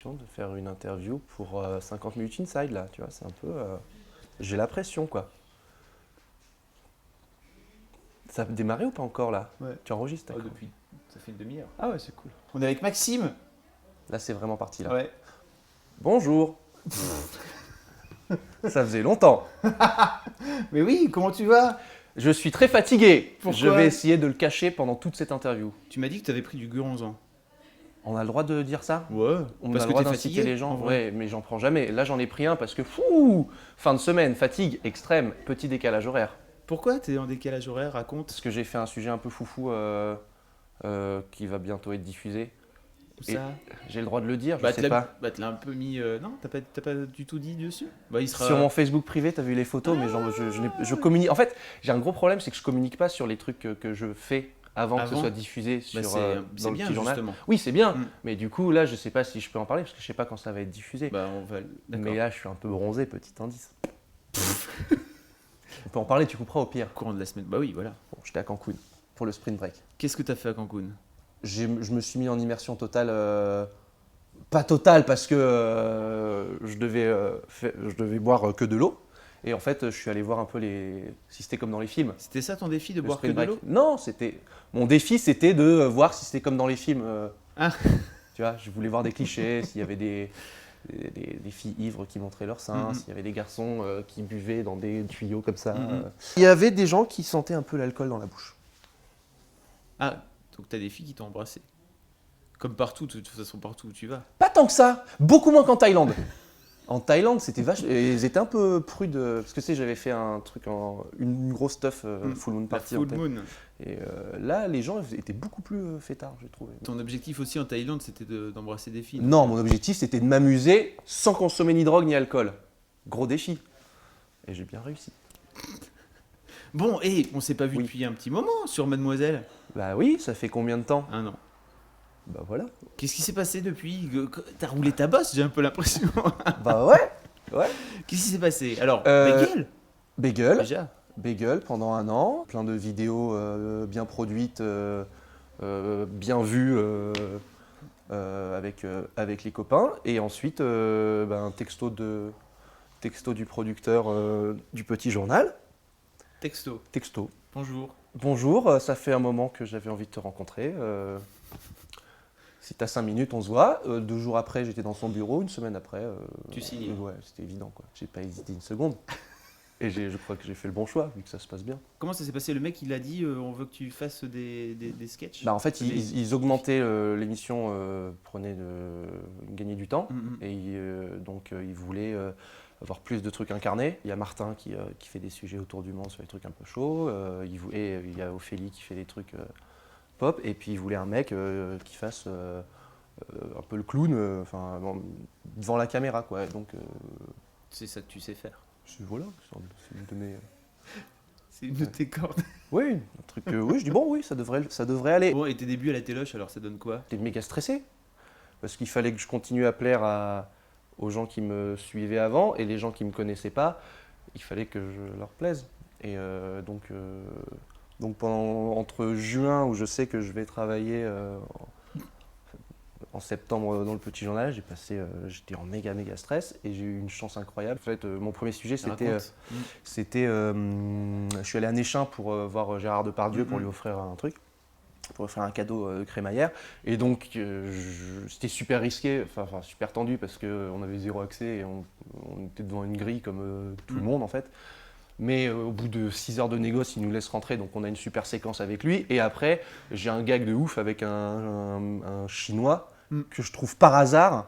De faire une interview pour 50 minutes inside là, tu vois, c'est un peu... j'ai la pression quoi. Ça a démarré ou pas encore là? Ouais. Tu enregistres? Oh, depuis, ça fait une demi-heure. Ah ouais, c'est cool. On est avec Maxime. Là c'est vraiment parti là. Ouais. Bonjour. Ça faisait longtemps. Mais oui, comment tu vas? Je suis très fatigué. Pourquoi? Je vais essayer de le cacher pendant toute cette interview. Tu m'as dit que tu avais pris du guronzan. On a le droit de dire ça? Ouais. On Parce a que le droit t'es d'inciter fatigué, les gens? en vrai. Ouais, mais j'en prends jamais. Là j'en ai pris un parce que fou, fin de semaine, fatigue extrême, petit décalage horaire. Pourquoi t'es en décalage horaire? Raconte. Parce que j'ai fait un sujet un peu foufou qui va bientôt être diffusé. Où Et ça? j'ai le droit de le dire, Bah, je sais pas. tu l'as un peu mis. Non, t'as pas du tout dit dessus? Bah, il sera. Sur mon Facebook privé, t'as vu les photos, mais je communique. En fait, j'ai un gros problème, c'est que je communique pas sur les trucs que je fais avant que ce soit diffusé sur, Bah, c'est dans le bien, petit journal. justement. Oui, c'est bien, Mm. mais du coup, là, je sais pas si je peux en parler parce que je sais pas quand ça va être diffusé. Bah, on va. D'accord. Mais là, je suis un peu bronzé, petit indice. On peut en parler, tu couperas au pire. Courant de la semaine. Bah oui, voilà. Bon, j'étais à Cancun pour le sprint break. Qu'est-ce que t'as fait à Cancun? Je me suis mis en immersion totale. Pas totale parce que je devais boire que de l'eau. Et en fait, je suis allé voir un peu si c'était comme dans les films. C'était ça ton défi de Le boire que sprint de break. l'eau? Non, mon défi, c'était de voir si c'était comme dans les films. Ah. Tu vois, je voulais voir des clichés, s'il y avait des filles ivres qui montraient leur sein, Mhm. s'il y avait des garçons qui buvaient dans des tuyaux comme ça. Mhm. Il y avait des gens qui sentaient un peu l'alcool dans la bouche. Ah, donc t'as des filles qui t'ont embrassé. Comme partout, de toute façon, partout où tu vas. Pas tant que ça, beaucoup moins qu'en Thaïlande. En Thaïlande, c'était vachement. Ils étaient un peu prudes. Parce que tu sais, j'avais fait un truc une grosse stuff full moon La party. full moon. Et là, les gens étaient beaucoup plus fêtards, j'ai trouvé. Ton objectif aussi en Thaïlande, c'était d'embrasser des filles. Non, mon objectif, c'était de m'amuser sans consommer ni drogue ni alcool. Gros défi. Et j'ai bien réussi. Bon, et on s'est pas vu Oui. depuis un petit moment sur Mademoiselle. Bah oui, ça fait combien de temps? Un an. Bah voilà. Qu'est-ce qui s'est passé depuis? T'as roulé ta bosse, j'ai un peu l'impression. Bah ouais. Ouais. Qu'est-ce qui s'est passé? Alors, Bagel Bagel. déjà. Bagel pendant un an. Plein de vidéos bien produites, bien vues avec les copains. Et ensuite, un texto du producteur du petit journal. Texto. Texto. Bonjour. Bonjour, ça fait un moment que j'avais envie de te rencontrer. Si t'as 5 minutes, on se voit. 2 jours après, j'étais dans son bureau. Une semaine après, Tu signais. ouais, c'était évident, quoi. J'ai pas hésité une seconde. Et je crois que j'ai fait le bon choix, vu que ça se passe bien. Comment ça s'est passé? Le mec, il a dit on veut que tu fasses des sketchs. Bah, en fait, ils augmentaient l'émission, gagner du temps. Mhm. Et donc, ils voulaient avoir plus de trucs incarnés. Il y a Martin qui fait des sujets autour du monde sur des trucs un peu chauds. Et il y a Ophélie qui fait des trucs pop. Et puis, ils voulaient un mec qui fasse un peu le clown devant la caméra, quoi. Donc, C'est ça que tu sais faire. voilà, c'est une de mes... C'est une de tes cordes. Oui, un truc. Oui, je dis bon, oui, ça devrait aller. Bon, et tes débuts à la téloche, alors ça donne quoi? J'étais méga stressé parce qu'il fallait que je continue à plaire aux gens qui me suivaient avant et les gens qui me connaissaient pas, il fallait que je leur plaise. Et donc entre juin où je sais que je vais travailler en septembre dans le petit journal, j'étais en méga stress et j'ai eu une chance incroyable. En fait, mon premier sujet c'était Raconte. je suis allé à Néchin pour voir Gérard Depardieu pour lui offrir un truc, pour lui offrir un cadeau de crémaillère. Et donc c'était super risqué, enfin super tendu parce qu'on avait zéro accès et on était devant une grille comme tout le monde en fait. Mais au bout de 6 heures de négoce, il nous laisse rentrer, donc on a une super séquence avec lui. Et après, j'ai un gag de ouf avec un Chinois que je trouve par hasard.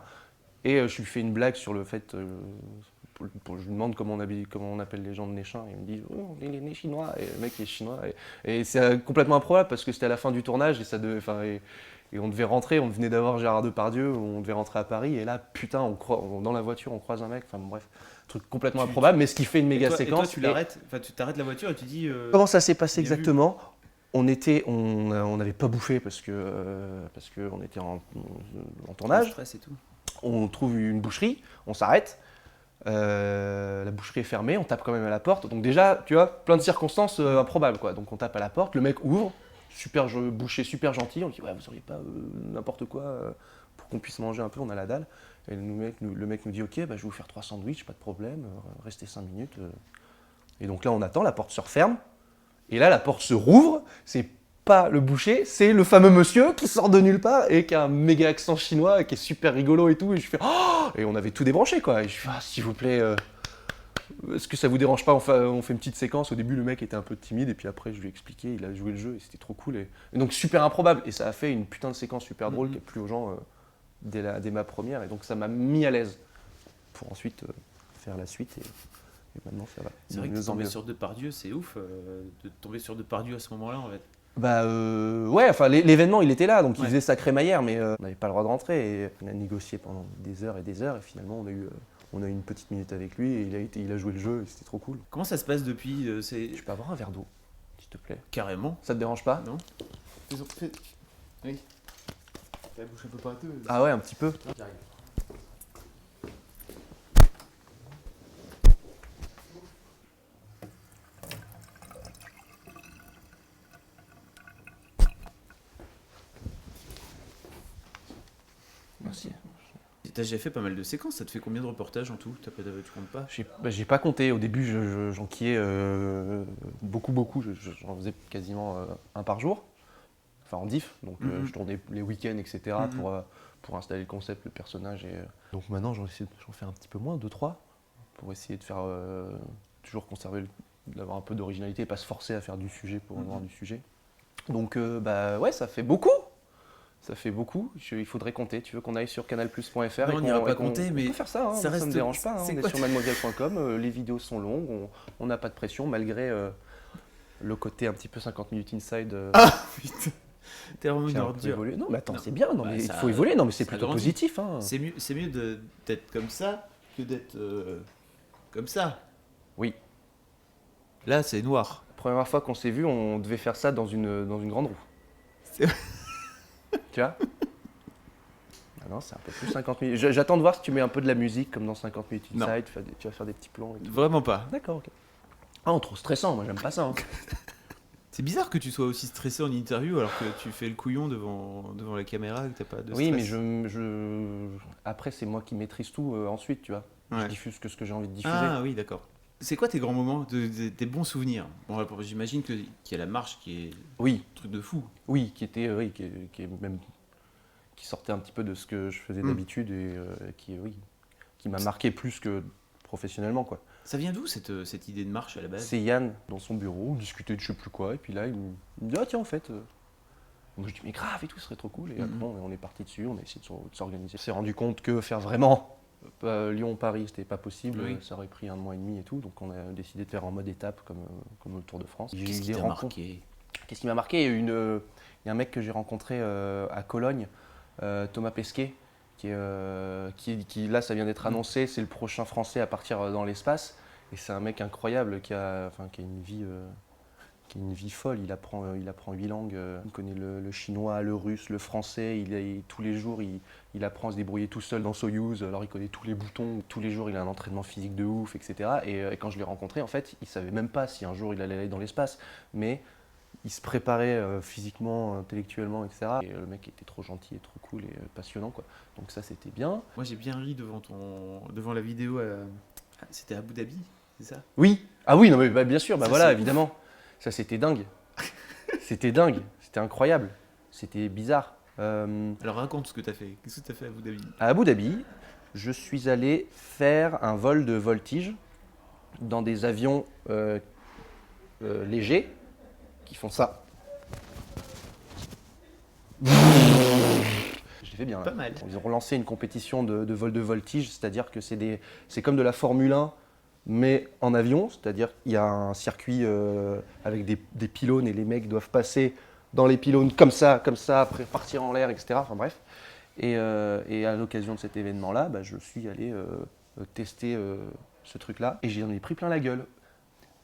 Et je lui fais une blague sur le fait, je lui demande comment on appelle les gens de Néchin. Et il me dit, oh, il est né chinois, et le mec est chinois. Et c'est complètement improbable parce que c'était à la fin du tournage et on devait rentrer, on venait d'avoir Gérard Depardieu, on devait rentrer à Paris. Et là, putain, dans la voiture, on croise un mec. Enfin bon, bref, truc complètement improbable, mais ce qui fait une méga séquence. Et toi, tu l'arrêtes, tu t'arrêtes la voiture et tu dis. Comment ça s'est passé bien vu. exactement? On n'avait pas bouffé parce que on était en tournage. Stress et tout. On trouve une boucherie, on s'arrête. La boucherie est fermée, on tape quand même à la porte. Donc déjà, tu vois, plein de circonstances improbables, quoi. Donc on tape à la porte, le mec ouvre, boucher super gentil. On dit ouais, vous auriez pas n'importe quoi pour qu'on puisse manger un peu, on a la dalle. Et le mec nous dit ok, bah, je vais vous faire 3 sandwichs, pas de problème, restez 5 minutes. Et donc là on attend, la porte se referme. Et là la porte se rouvre, c'est pas le boucher, c'est le fameux monsieur qui sort de nulle part et qui a un méga accent chinois et qui est super rigolo et tout. Et je fais oh, et on avait tout débranché quoi. Et je fais ah, s'il vous plaît, est-ce que ça vous dérange pas, on fait une petite séquence. Au début le mec était un peu timide et puis après je lui ai expliqué, il a joué le jeu et c'était trop cool. Et donc super improbable. Et ça a fait une putain de séquence super drôle qui a plu aux gens dès ma première. Et donc ça m'a mis à l'aise pour ensuite faire la suite. Et maintenant ça va. C'est vrai que tomber sur Depardieu, c'est ouf de tomber sur Depardieu à ce moment-là en fait. Bah ouais, enfin l'événement il était là, donc il faisait sa crémaillère, mais on n'avait pas le droit de rentrer. Et on a négocié pendant des heures et finalement on a eu une petite minute avec lui et il a joué le jeu et c'était trop cool. Comment ça se passe depuis Je peux avoir un verre d'eau, s'il te plaît? Carrément. Ça te dérange pas? Non. Oui. La bouche un peu pâteuse. Ah ouais, un petit peu. Merci. T'as déjà fait pas mal de séquences, ça te fait combien de reportages en tout? Tu comptes pas? J'ai pas compté, au début j'enquillais beaucoup, j'en faisais quasiment un par jour, enfin en diff, donc je tournais les week-ends etc. Pour installer le concept, le personnage. Donc maintenant j'en fais un petit peu moins, 2-3, pour essayer de faire toujours conserver, d'avoir un peu d'originalité et pas se forcer à faire du sujet pour avoir du sujet. Donc bah ouais, ça fait beaucoup. Ça fait beaucoup, il faudrait compter. Tu veux qu'on aille sur canalplus.fr? Non, on n'ira pas compter, mais on peut faire ça, hein, ça ne me dérange pas. Hein, on est sur mademoiselle.com, les vidéos sont longues, on n'a pas de pression malgré le côté un petit peu 50 minutes inside. Ah putain, t'es vraiment une ordure. Non mais attends, c'est bien, non, mais il faut évoluer, non mais c'est plutôt positif. Hein. C'est mieux d'être comme ça que d'être comme ça. Oui. Là, c'est noir. La première fois qu'on s'est vu, on devait faire ça dans une grande roue. C'est vrai. Tu vois? Ah non, c'est un peu plus 50 minutes. J'attends de voir si tu mets un peu de la musique comme dans 50 minutes inside, tu vas faire des petits plans et tout. Vraiment pas. D'accord, ok. Ah, trop stressant, moi j'aime pas ça. Hein. C'est bizarre que tu sois aussi stressé en interview alors que tu fais le couillon devant la caméra et que t'as pas de stress. Oui, mais après c'est moi qui maîtrise tout ensuite, tu vois. Ouais. Je diffuse que ce que j'ai envie de diffuser. Ah oui, d'accord. C'est quoi tes grands moments, tes bons souvenirs? Bon, j'imagine qu'il y a la marche qui est un truc de fou. Oui, qui sortait un petit peu de ce que je faisais d'habitude et qui m'a marqué plus que professionnellement, quoi. Ça vient d'où cette idée de marche à la base? C'est Yann dans son bureau, on discutait de je sais plus quoi, et puis là il me dit ah tiens en fait. Donc je dis mais grave et tout, ce serait trop cool. Et après on est parti dessus, on a essayé de s'organiser. On s'est rendu compte que faire vraiment Lyon-Paris c'était pas possible, ça aurait pris 1 mois et demi et tout, donc on a décidé de faire en mode étape comme le Tour de France. Qu'est-ce qui t'a marqué? Qu'est-ce qui m'a marqué? Il y a un mec que j'ai rencontré à Cologne, Thomas Pesquet, qui là ça vient d'être annoncé, c'est le prochain Français à partir dans l'espace. Et c'est un mec incroyable qui a une vie folle. Il apprend 8 langues, il connaît le chinois, le russe, le français. Tous les jours il apprend à se débrouiller tout seul dans Soyouz. Alors il connaît tous les boutons. Tous les jours il a un entraînement physique de ouf, etc. Et quand je l'ai rencontré, en fait, il savait même pas si un jour il allait aller dans l'espace, mais il se préparait physiquement, intellectuellement, etc. Et le mec était trop gentil et trop cool et passionnant, quoi. Donc ça, c'était bien. Moi, j'ai bien ri devant la vidéo. C'était à Abu Dhabi, c'est ça? Oui. Ah oui, non mais bien sûr. Bah ça, voilà, évidemment. Ça, c'était dingue. C'était dingue. C'était incroyable. C'était bizarre. Alors raconte ce que tu as fait. Qu'est-ce que tu as fait à Abu Dhabi? À Abu Dhabi, je suis allé faire un vol de voltige dans des avions légers qui font ça. Je l'ai fait bien. Pas mal. Ils ont relancé une compétition de vol de voltige, c'est-à-dire que c'est comme de la Formule 1, mais en avion, c'est-à-dire qu'il y a un circuit avec des pylônes et les mecs doivent passer dans les pylônes comme ça, après partir en l'air, etc. Enfin bref. Et à l'occasion de cet événement-là, je suis allé tester ce truc-là et j'en ai pris plein la gueule.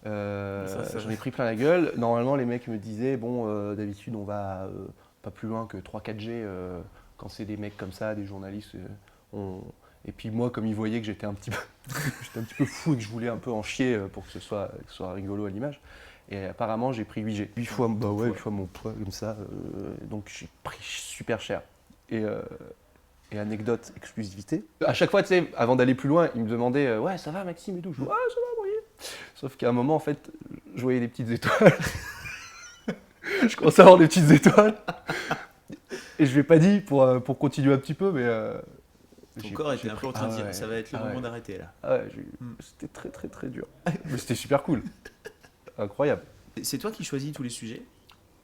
J'en ai pris plein la gueule. Normalement, les mecs me disaient, bon, d'habitude, on va pas plus loin que 3-4G quand c'est des mecs comme ça, des journalistes. Et puis moi, comme ils voyaient que j'étais un petit peu fou et que je voulais un peu en chier pour que ce soit rigolo à l'image. Et apparemment, j'ai pris 8G. 8 fois mon poids comme ça. Donc j'ai pris super cher. Et Et anecdote, exclusivité. À chaque fois, tu sais, avant d'aller plus loin, il me demandait ouais, ça va Maxime et tout. Je dis ouais, ça va, moyen. Sauf qu'à un moment, en fait, je voyais des petites étoiles. Je commençais à avoir des petites étoiles. Et je lui ai pas dit pour continuer un petit peu, mais. Ton corps était un peu en train de dire ça va être le moment d'arrêter là. Ah ouais, c'était très très très dur. Mais c'était super cool. Incroyable. C'est toi qui choisis tous les sujets ?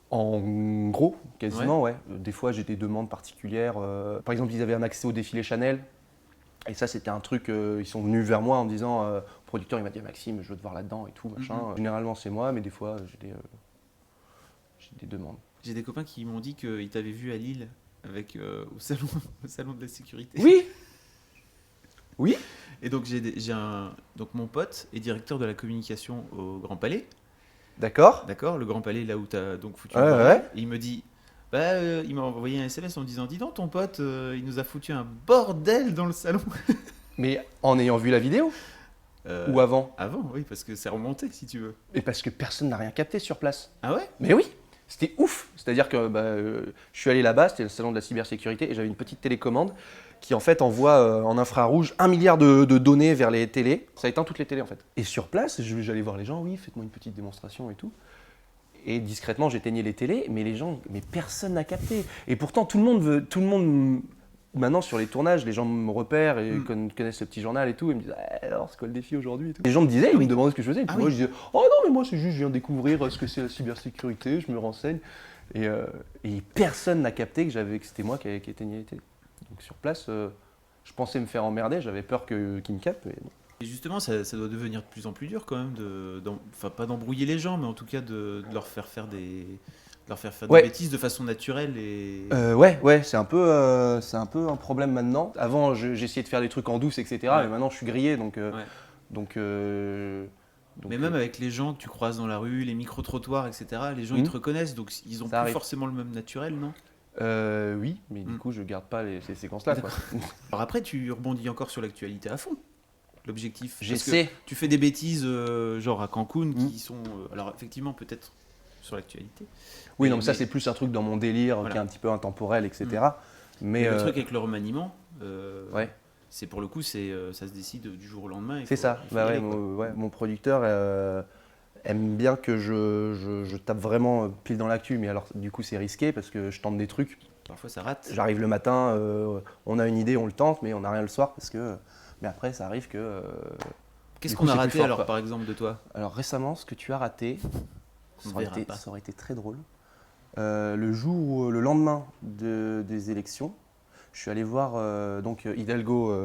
En gros, quasiment, ouais. Des fois, j'ai des demandes particulières. Par exemple, ils avaient un accès au défilé Chanel. Et ça, c'était un truc, ils sont venus vers moi en me disant, le producteur, il m'a dit, Maxime, je veux te voir là-dedans et tout, machin. Généralement, c'est moi, mais des fois, j'ai des demandes. J'ai des copains qui m'ont dit qu'ils t'avaient vu à Lille avec, au salon de la sécurité. Oui. Oui. Et donc, donc mon pote est directeur de la communication au Grand Palais. D'accord, le Grand Palais, là où tu as donc foutu ouais. Et il me dit, il m'a envoyé un SMS en me disant, dis donc, ton pote, il nous a foutu un bordel dans le salon. Mais en ayant vu la vidéo ou avant ? Avant, oui, parce que c'est remonté, si tu veux. Et parce que personne n'a rien capté sur place. Ah ouais ? Mais oui, c'était ouf. C'est-à-dire que je suis allé là-bas, c'était le salon de la cybersécurité, et j'avais une petite télécommande qui en fait envoie en infrarouge 1 milliard de données vers les télés. Ça éteint toutes les télés en fait. Et sur place, j'allais voir les gens, oui, faites-moi une petite démonstration et tout. Et discrètement, j'éteignais les télés, mais personne n'a capté. Et pourtant, tout le monde, maintenant sur les tournages, les gens me repèrent et connaissent le petit journal et tout, et me disent alors c'est quoi le défi aujourd'hui et tout. Les gens me disaient, ils me demandaient ce que je faisais, et puis moi je disais oh non mais moi c'est juste je viens découvrir ce que c'est la cybersécurité, je me renseigne. Et personne n'a capté que c'était moi qui éteignais les télés. Donc sur place, je pensais me faire emmerder, j'avais peur qu'ils me captent. Mais bon. Et justement, ça doit devenir de plus en plus dur quand même, pas d'embrouiller les gens, mais en tout cas de leur faire faire des bêtises de façon naturelle. Ouais, c'est un peu un problème maintenant. Avant, j'essayais de faire des trucs en douce, etc. Mais maintenant, je suis grillé, donc mais même avec les gens que tu croises dans la rue, les micro-trottoirs, etc., les gens ils te reconnaissent, donc ils ont plus forcément le même naturel, non ? Oui, mais du coup, je garde pas ces séquences-là. Quoi. Alors après, tu rebondis encore sur l'actualité à fond. L'objectif. J'essaie. Parce que tu fais des bêtises, genre à Cancun, qui sont, alors effectivement, peut-être sur l'actualité. Oui, non, mais ça, c'est plus un truc dans mon délire qui est un petit peu intemporel, etc. Mais le truc avec le remaniement, c'est pour le coup, ça se décide du jour au lendemain. C'est ça. Mon producteur aime bien que je tape vraiment pile dans l'actu, mais alors du coup c'est risqué parce que je tente des trucs. Parfois ça rate. J'arrive le matin, on a une idée, on le tente, mais on n'a rien le soir parce que. Mais après ça arrive que. Qu'est-ce qu'on a raté fort, alors quoi. Par exemple de toi ? Alors récemment, ce que tu as raté, ça aurait été très drôle. Le lendemain des élections, je suis allé voir donc Hidalgo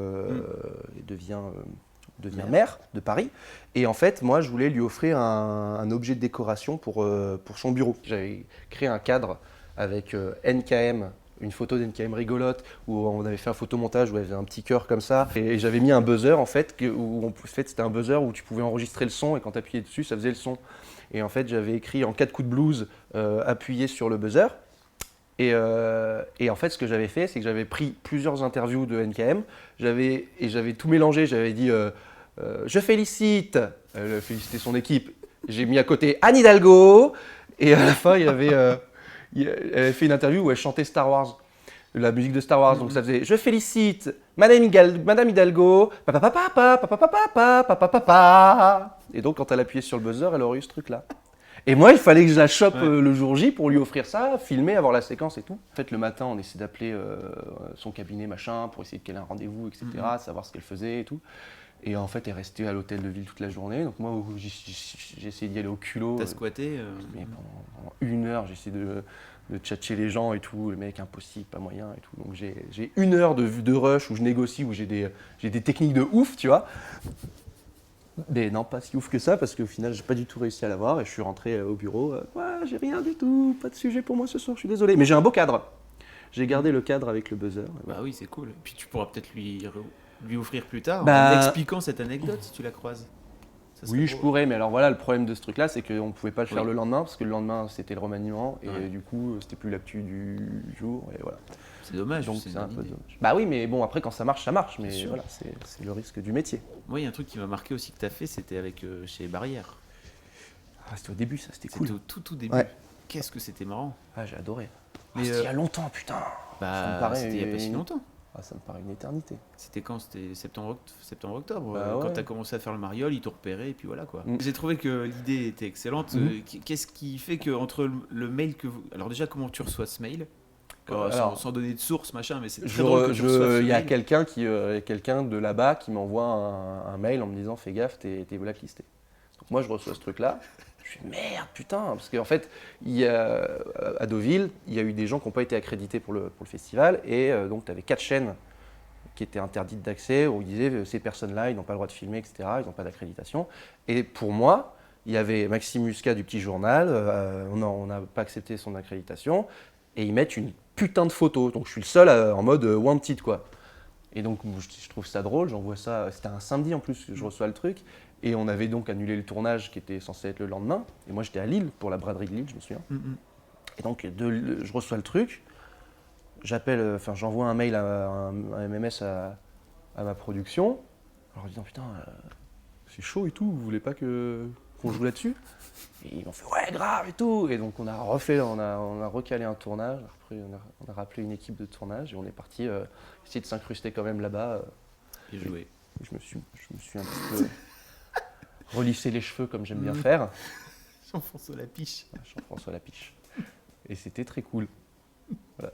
devient maire de Paris. Et en fait, moi, je voulais lui offrir un objet de décoration pour son bureau. J'avais créé un cadre avec NKM, une photo d'NKM rigolote, où on avait fait un photomontage où il y avait un petit cœur comme ça. Et j'avais mis un buzzer, en fait, c'était un buzzer où tu pouvais enregistrer le son, et quand tu appuyais dessus, ça faisait le son. Et en fait, j'avais écrit en 4 coups de blues, appuyé sur le buzzer. Et en fait, ce que j'avais fait, c'est que j'avais pris plusieurs interviews de NKM, j'avais tout mélangé, j'avais dit je félicite, féliciter son équipe, j'ai mis à côté Anne Hidalgo, et à la fin, elle avait fait une interview où elle chantait Star Wars, la musique de Star Wars, donc ça faisait je félicite Madame Hidalgo, et donc quand elle appuyait sur le buzzer, elle aurait eu ce truc-là. Et moi, il fallait que je la chope le jour J pour lui offrir ça, filmer, avoir la séquence et tout. En fait, le matin, on essaie d'appeler son cabinet, machin, pour essayer de caler un rendez-vous, etc., savoir ce qu'elle faisait et tout. Et en fait, elle est restée à l'hôtel de ville toute la journée. Donc moi, j'ai essayé d'y aller au culot. T'as squatté Mais pendant 1 heure, j'ai essayé de tchatcher les gens et tout. Le mec, impossible, pas moyen et tout. Donc j'ai 1 heure de rush où je négocie, où j'ai des techniques de ouf, tu vois. Mais non, pas si ouf que ça, parce qu'au final, j'ai pas du tout réussi à l'avoir et je suis rentré au bureau. J'ai rien du tout, pas de sujet pour moi ce soir, je suis désolé. Mais j'ai un beau cadre. J'ai gardé le cadre avec le buzzer. Bah oui, c'est cool. Puis tu pourras peut-être lui offrir plus tard en expliquant cette anecdote si tu la croises. Oui, je pourrais, mais alors voilà, le problème de ce truc-là, c'est qu'on ne pouvait pas le faire le lendemain, parce que le lendemain, c'était le remaniement, et du coup, c'était plus l'actu du jour, et voilà. C'est dommage. Donc c'est un peu dommage. Bah oui, mais bon, après, quand ça marche, mais voilà, c'est le risque du métier. Moi, il y a un truc qui m'a marqué aussi que tu as fait, c'était avec chez Barrière. Ah, c'était au début, ça, c'était cool. C'était au tout début. Ouais. Qu'est-ce que c'était marrant. Ah, j'ai adoré. Mais c'était il y a longtemps, putain. Bah, c'était il n'y a pas si longtemps. Ah, ça me paraît une éternité. C'était quand? C'était septembre-octobre. Bah Quand ouais. tu as commencé à faire le mariole, ils t'ont repéré et puis voilà quoi. Mm. J'ai trouvé que l'idée était excellente. Qu'est-ce qui fait que entre le mail que vous... Alors déjà, comment tu reçois ce mail? Alors, sans donner de source, machin, mais c'est très drôle que tu reçoives ce il y a mail. quelqu'un de là-bas qui m'envoie un mail en me disant fais gaffe, t'es blacklisté. Donc moi je reçois ce truc-là, je suis merde putain, parce qu'en fait à Deauville, il y a eu des gens qui n'ont pas été accrédités pour le festival et donc tu avais 4 chaînes qui étaient interdites d'accès où ils disaient ces personnes-là ils n'ont pas le droit de filmer, etc. Ils n'ont pas d'accréditation. Et pour moi, il y avait Maxime Muscat du Petit Journal, on n'a pas accepté son accréditation et ils mettent une putain de photo. Donc je suis le seul en mode wanted quoi. Et donc je trouve ça drôle, j'envoie ça, c'était un samedi en plus que je reçois le truc. Et on avait donc annulé le tournage qui était censé être le lendemain. Et moi j'étais à Lille pour la braderie de Lille, je me souviens. Et donc je reçois le truc, j'envoie un mail, un MMS à ma production, en leur disant putain, c'est chaud et tout, vous voulez pas qu'on joue là-dessus? Et ils m'ont fait ouais grave et tout. Et donc on a recalé un tournage. Après on a rappelé une équipe de tournage et on est parti essayer de s'incruster quand même là-bas. Et jouer. Je me suis un petit peu relissé les cheveux comme j'aime bien faire. Jean-François Lapiche. Jean-François Lapiche. Et c'était très cool. Voilà.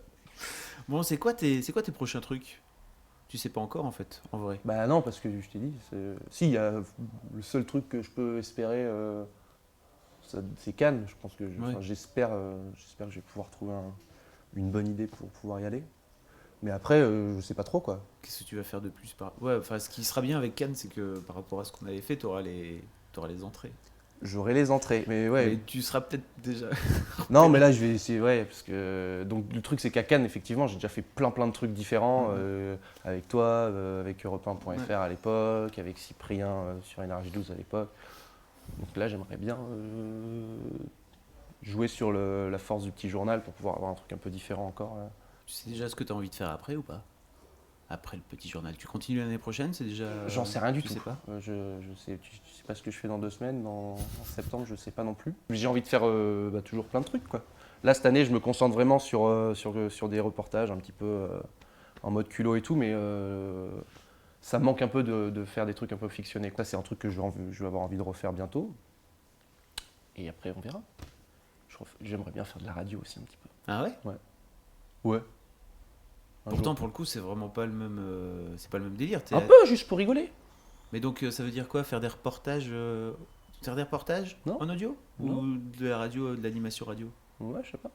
Bon, c'est quoi tes prochains trucs? Tu sais pas encore en fait, en vrai. Bah non, parce que je t'ai dit, si, il y a le seul truc que je peux espérer, c'est Cannes. Je pense que j'espère que je vais pouvoir trouver une bonne idée pour pouvoir y aller. Mais après, je sais pas trop quoi. Qu'est-ce que tu vas faire de plus Ouais, enfin, ce qui sera bien avec Cannes, c'est que par rapport à ce qu'on avait fait, t'auras les entrées. J'aurai les entrées, mais ouais. Mais tu seras peut-être déjà. Non, mais là, je vais essayer, ouais, parce que. Donc, le truc, c'est qu'à Cannes, effectivement, j'ai déjà fait plein de trucs différents, avec toi, avec Europe1.fr à l'époque, avec Cyprien sur NRJ12 à l'époque. Donc là, j'aimerais bien jouer sur la force du Petit Journal pour pouvoir avoir un truc un peu différent encore. Tu sais déjà ce que tu as envie de faire après ou pas? Après le Petit Journal. Tu continues l'année prochaine? C'est déjà. J'en sais rien du tu tout. Sais pas tu sais pas ce que je fais dans 2 semaines, en septembre, je sais pas non plus. J'ai envie de faire toujours plein de trucs, quoi. Là, cette année, je me concentre vraiment sur des reportages un petit peu en mode culot et tout, mais ça me manque un peu de faire des trucs un peu fictionnés. Ça, c'est un truc que je vais avoir envie de refaire bientôt. Et après, on verra. J'aimerais bien faire de la radio aussi un petit peu. Ah ouais? Ouais. Pourtant, pour le coup, c'est vraiment pas le même, c'est pas le même délire. Un peu, juste pour rigoler. Mais donc, ça veut dire quoi? Faire des reportages, Non. En audio? Non. Ou de la radio, de l'animation radio? Ouais, je sais pas.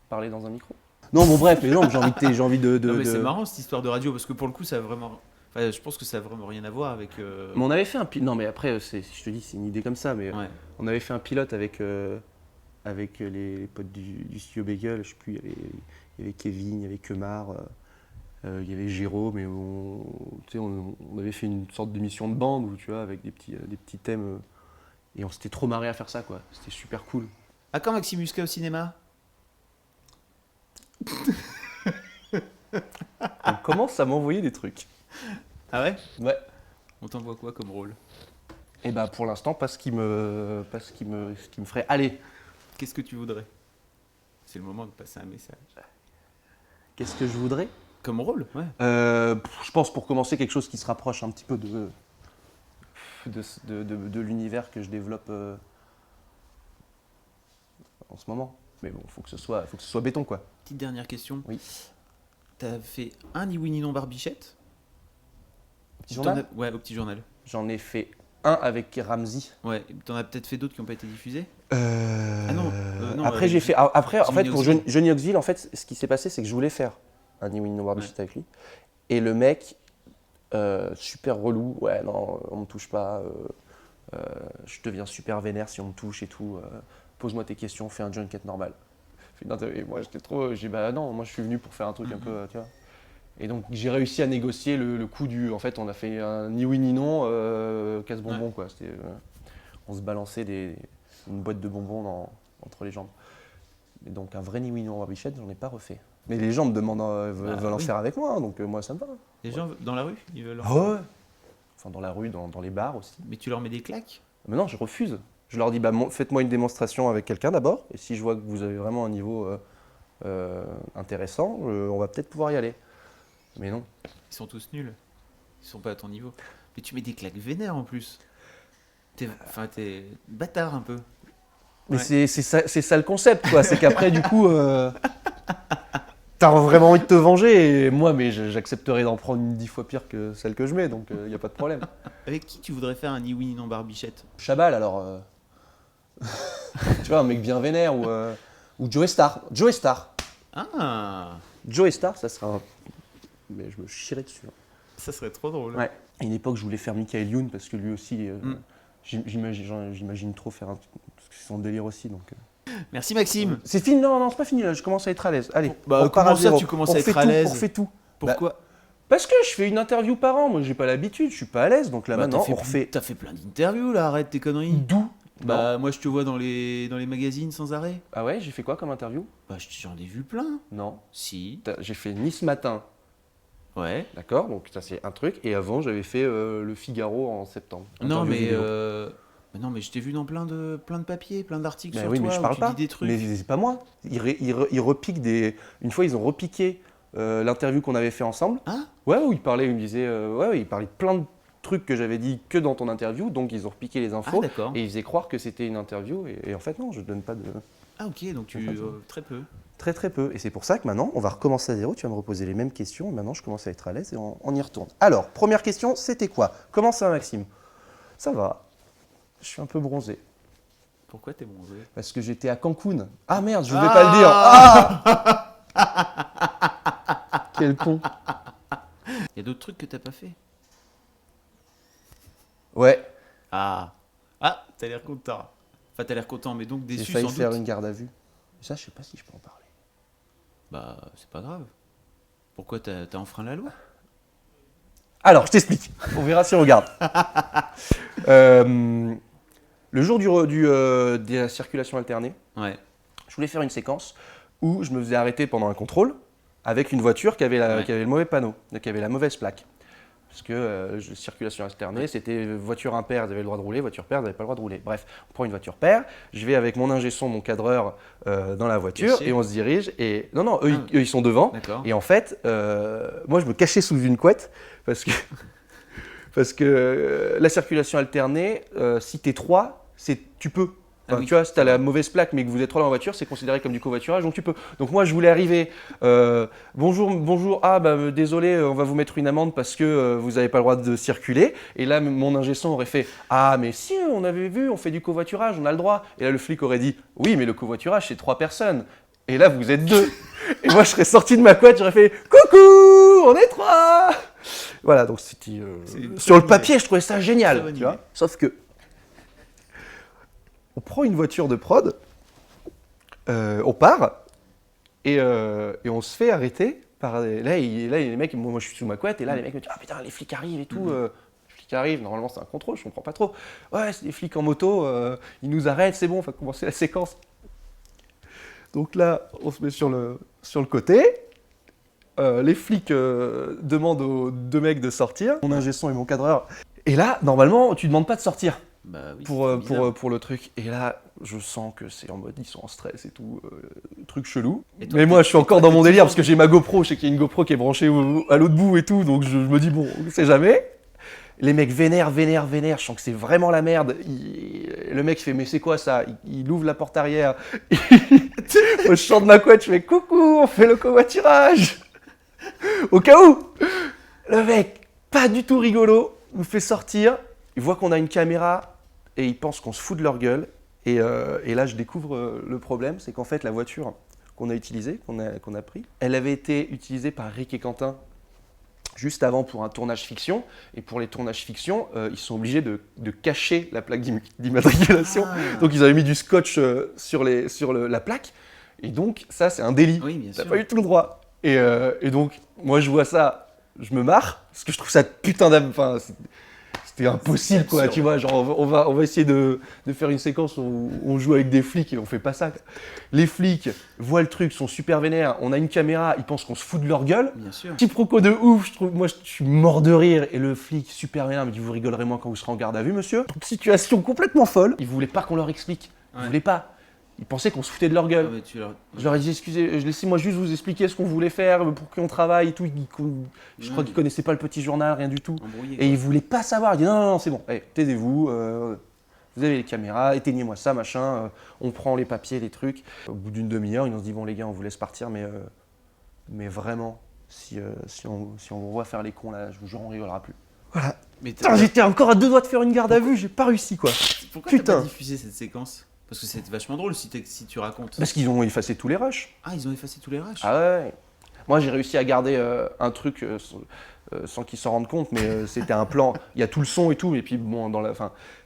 Parler dans un micro. Non, bon, bref, mais non, j'ai envie de. Non, mais c'est marrant cette histoire de radio parce que pour le coup, ça a vraiment. Enfin, je pense que ça a vraiment rien à voir avec. Mais on avait fait un pilote. Non, mais après, je te dis, c'est une idée comme ça, mais Ouais. on avait fait un pilote avec les potes du studio Bagel. Je sais plus, il y avait Kevin, il y avait Kemar, il y avait Jérôme, et on avait fait une sorte d'émission de bande où, tu vois, avec des petits thèmes. Et on s'était trop marré à faire ça, quoi. C'était super cool. À quand Maxime Muscat au cinéma? On commence à m'envoyer des trucs. Ah ouais? Ouais. On t'envoie quoi comme rôle? Et bah pour l'instant, pas ce qui me ferait aller. Qu'est-ce que tu voudrais? C'est le moment de passer un message. Qu'est-ce que je voudrais? Comme rôle, ouais. Je pense pour commencer quelque chose qui se rapproche un petit peu de l'univers que je développe en ce moment. Mais bon, faut que ce soit béton, quoi. Petite dernière question. Oui. T'as fait un ni oui ni non Barbichette? Petit journal. Ouais, au Petit Journal. J'en ai fait un avec Ramsey. Ouais, t'en as peut-être fait d'autres qui n'ont pas été diffusés? Non, après j'ai fait. Après, en fait, pour Johnny Oxville, en fait, ce qui s'est passé, c'est que je voulais faire un ni oui ni non Barbichette avec lui. Et le mec, super relou. Ouais, non, on me touche pas. Je deviens super vénère si on me touche et tout. Pose-moi tes questions, fais un junket normal. Et moi, j'étais trop. J'ai dit, bah non, moi je suis venu pour faire un truc un peu, tu vois. Et donc j'ai réussi à négocier le coup du. En fait, on a fait un ni oui ni non casse-bonbon, quoi. C'était, on se balançait une boîte de bonbons entre les jambes. Et donc un vrai ni oui ni non Barbichette, j'en ai pas refait. Mais les gens me demandent, veulent en faire avec moi, hein, donc moi ça me va. Les gens dans la rue, ils veulent. Ouais. Enfin dans la rue, dans les bars aussi. Mais tu leur mets des claques? Mais non, je refuse. Je leur dis, faites-moi une démonstration avec quelqu'un d'abord, et si je vois que vous avez vraiment un niveau intéressant, on va peut-être pouvoir y aller. Mais non. Ils sont tous nuls. Ils sont pas à ton niveau. Mais tu mets des claques vénères en plus. T'es bâtard un peu. Mais Ouais. c'est ça le concept, quoi. C'est qu'après, du coup, t'as vraiment envie de te venger. Et moi, mais j'accepterais d'en prendre une 10 fois pire que celle que je mets, donc il n'y a pas de problème. Avec qui tu voudrais faire un ni oui ni non barbichette? Chabal, alors. Tu vois, un mec bien vénère ou Joey Star. Joey Star. Ah, Joey Star, ça serait un. Mais je me chierais dessus. Hein. ça serait trop drôle. Ouais. À une époque, je voulais faire Michael Youn parce que lui aussi, Mm. j'imagine trop faire parce que c'est son délire aussi. Donc, Merci Maxime. C'est fini, non, c'est pas fini là, je commence à être à l'aise. Allez, Bah, on repart à comment ça, zéro. tu commences On à être refait à tout, l'aise? On refait tout. Pourquoi? Parce que je fais une interview par an, moi j'ai pas l'habitude, je suis pas à l'aise, donc là Bah, maintenant on refait. T'as fait plein d'interviews là, arrête tes conneries. D'où Bah, moi je te vois dans les magazines sans arrêt. Ah ouais, j'ai fait quoi comme interview? Bah, j'en ai vu plein. Non. Si. J'ai fait Nice Matin, Ouais. d'accord, donc ça c'est un truc, et avant j'avais fait Le Figaro en septembre. Non, Interview mais. vidéo. Non, mais je t'ai vu dans plein de papiers, plein d'articles Ben sur oui, toi mais je où parle tu pas. dis des trucs. Mais c'est pas moi. Ils repiquent des. Une fois, ils ont repiqué l'interview qu'on avait fait ensemble. Ah, Ouais, où ils parlaient, ils me disaient, ouais, ils parlaient de plein de trucs que j'avais dit que dans ton interview, donc ils ont repiqué les ah infos d'accord. et ils faisaient croire que c'était une interview, et en fait non, je donne pas de. Ah, ok, donc tu. Enfin, Très peu. Très très peu. Et c'est pour ça que maintenant, on va recommencer à zéro. Tu vas me reposer les mêmes questions. Et maintenant, je commence à être à l'aise et on y retourne. Alors, première question, c'était quoi? Comment ça, Maxime? Ça va. Je suis un peu bronzé. Pourquoi t'es bronzé? Parce que j'étais à Cancun. Ah merde, je voulais pas le dire. Ah Quel con. Il y a d'autres trucs que t'as pas fait? Ouais, Ah. Ah, t'as l'air content. Enfin, t'as l'air content, mais donc j'ai déçu failli sans faire doute. une garde à vue. Ça, je sais pas si je peux en parler. Bah, c'est pas grave. Pourquoi t'as enfreint la loi? Alors, je t'explique. On verra si on regarde. Le jour de la circulation alternée, Ouais. je voulais faire une séquence où je me faisais arrêter pendant un contrôle avec une voiture qui avait, Ouais. qui avait le mauvais panneau, qui avait la mauvaise plaque. Parce que circulation alternée, c'était voiture impaire, ils avaient le droit de rouler, voiture paire, ils n'avaient pas le droit de rouler. Bref, on prend une voiture paire, je vais avec mon ingé son, mon cadreur dans la voiture Caché. et on se dirige. Et non, non, eux, Ah. eux, ils sont devant. D'accord. Et en fait, moi je me cachais sous une couette parce que, parce que la circulation alternée, si t'es trois, tu peux. Ah Enfin, oui. tu vois, si t'as la mauvaise plaque mais que vous êtes trois dans la voiture, c'est considéré comme du covoiturage, donc tu peux. Donc moi je voulais arriver, bonjour, ah bah désolé, on va vous mettre une amende parce que vous n'avez pas le droit de circuler. Et là mon ingé son aurait fait, ah mais si, on avait vu, on fait du covoiturage, on a le droit. Et là le flic aurait dit, oui mais le covoiturage c'est 3 personnes. Et là vous êtes 2. Et moi je serais sorti de ma couette, j'aurais fait, coucou, on est 3. Voilà, donc c'était C'est une sur le très bonne papier, je trouvais ça génial, Très bonne tu vois. idée. Sauf que on prend une voiture de prod, on part et on se fait arrêter par les mecs. Moi je suis sous ma couette et là les mecs me disent, ah putain les flics arrivent et tout. Les flics arrivent, normalement c'est un contrôle, je comprends pas trop. Ouais, c'est des flics en moto, ils nous arrêtent, c'est bon, on va commencer la séquence. Donc là, on se met sur le côté. Les flics demandent aux 2 mecs de sortir, mon ingé son et mon cadreur. Et là, normalement, tu demandes pas de sortir Bah oui. pour le truc. Et là, je sens que c'est en mode, ils sont en stress et tout, truc chelou. Et toi, Mais moi, je suis encore toi, dans t'es mon délire toujours- parce que j'ai ma GoPro, je sais qu'il y a une GoPro qui est branchée à l'autre bout et tout, donc je me dis, bon, on sait jamais. Les mecs vénèrent, je sens que c'est vraiment la merde. Le mec fait, mais c'est quoi ça? Il ouvre la porte arrière. Moi, je sors de ma couette, je fais, coucou, on fait le covoiturage. Au cas où, le mec, pas du tout rigolo, nous fait sortir. Il voit qu'on a une caméra et il pense qu'on se fout de leur gueule. Et là, je découvre le problème, c'est qu'en fait, la voiture qu'on a utilisée, qu'on a pris, elle avait été utilisée par Rick et Quentin juste avant pour un tournage fiction. Et pour les tournages fiction, ils sont obligés de cacher la plaque d'immatriculation. Ah. Donc, ils avaient mis du scotch sur la plaque. Et donc, ça, c'est un délit. Oui, bien T'as sûr. pas eu tout le droit. Et donc, moi, je vois ça, je me marre, parce que je trouve ça putain enfin, c'était impossible, quoi, absurde. tu vois. Genre, on va essayer de faire une séquence où on joue avec des flics et on fait pas ça. Les flics voient le truc, sont super vénères, on a une caméra, ils pensent qu'on se fout de leur gueule. Bien sûr. Quiproquo de ouf, je trouve, moi, je suis mort de rire. Et le flic, super vénère, me dit, vous rigolerez moins quand vous serez en garde à vue, monsieur. Situation complètement folle. Ils voulaient pas qu'on leur explique. Ils Ouais. voulaient pas. Ils pensaient qu'on se foutait de leur Ah, gueule. mais tu leur... Je leur ai dit, excusez, laissez-moi juste vous expliquer ce qu'on voulait faire, pour qui on travaille et tout. Je crois qu'ils connaissaient pas le petit journal, rien du tout. Embrouillé, Et quoi. ils voulaient pas savoir. Ils disaient, non, non, c'est bon, allez, taisez-vous, vous avez les caméras, éteignez-moi ça, machin, on prend les papiers, les trucs. Au bout d'une demi-heure, ils nous ont dit, bon les gars, on vous laisse partir, mais vraiment, si on vous voit faire les cons là, je vous jure, on rigolera plus. Voilà. Mais Putain, j'étais encore à 2 doigts de faire une garde à vue, j'ai pas réussi quoi. pourquoi t'as putain. pas diffusé cette séquence? Parce que c'est vachement drôle si tu racontes. Parce qu'ils ont effacé tous les rushs. Ah, ils ont effacé tous les rushs. Ah ouais. Moi j'ai réussi à garder un truc sans qu'ils s'en rendent compte, mais c'était un plan. Il y a tout le son et tout, et puis bon,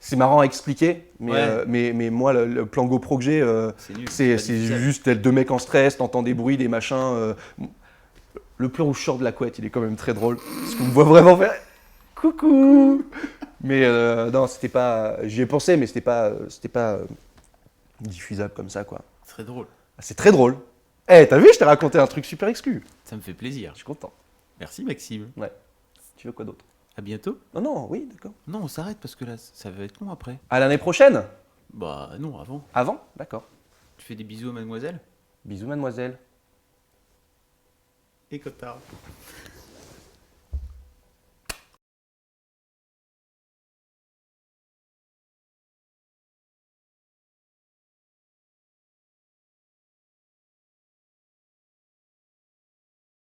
c'est marrant à expliquer, Ouais. mais moi le plan GoPro que j'ai, C'est nul. c'est pas diffusable. juste deux mecs en stress, t'entends des bruits, des machins. Le plan où je sors de la couette, il est quand même très drôle, parce qu'on me voit vraiment faire coucou. Mais non, c'était pas. J'y ai pensé, mais c'était pas diffusable comme ça quoi. Très drôle. Ah, c'est très drôle. Eh, t'as vu, je t'ai raconté un truc super exclu. Ça me fait plaisir. Je suis content. Merci Maxime. Tu veux quoi d'autre? À bientôt. Non, non, oui, d'accord. Non, on s'arrête parce que là, ça va être long après. À l'année prochaine? Bah non, avant. Avant? D'accord. Tu fais des bisous à mademoiselle Bisous, mademoiselle. et Cotard.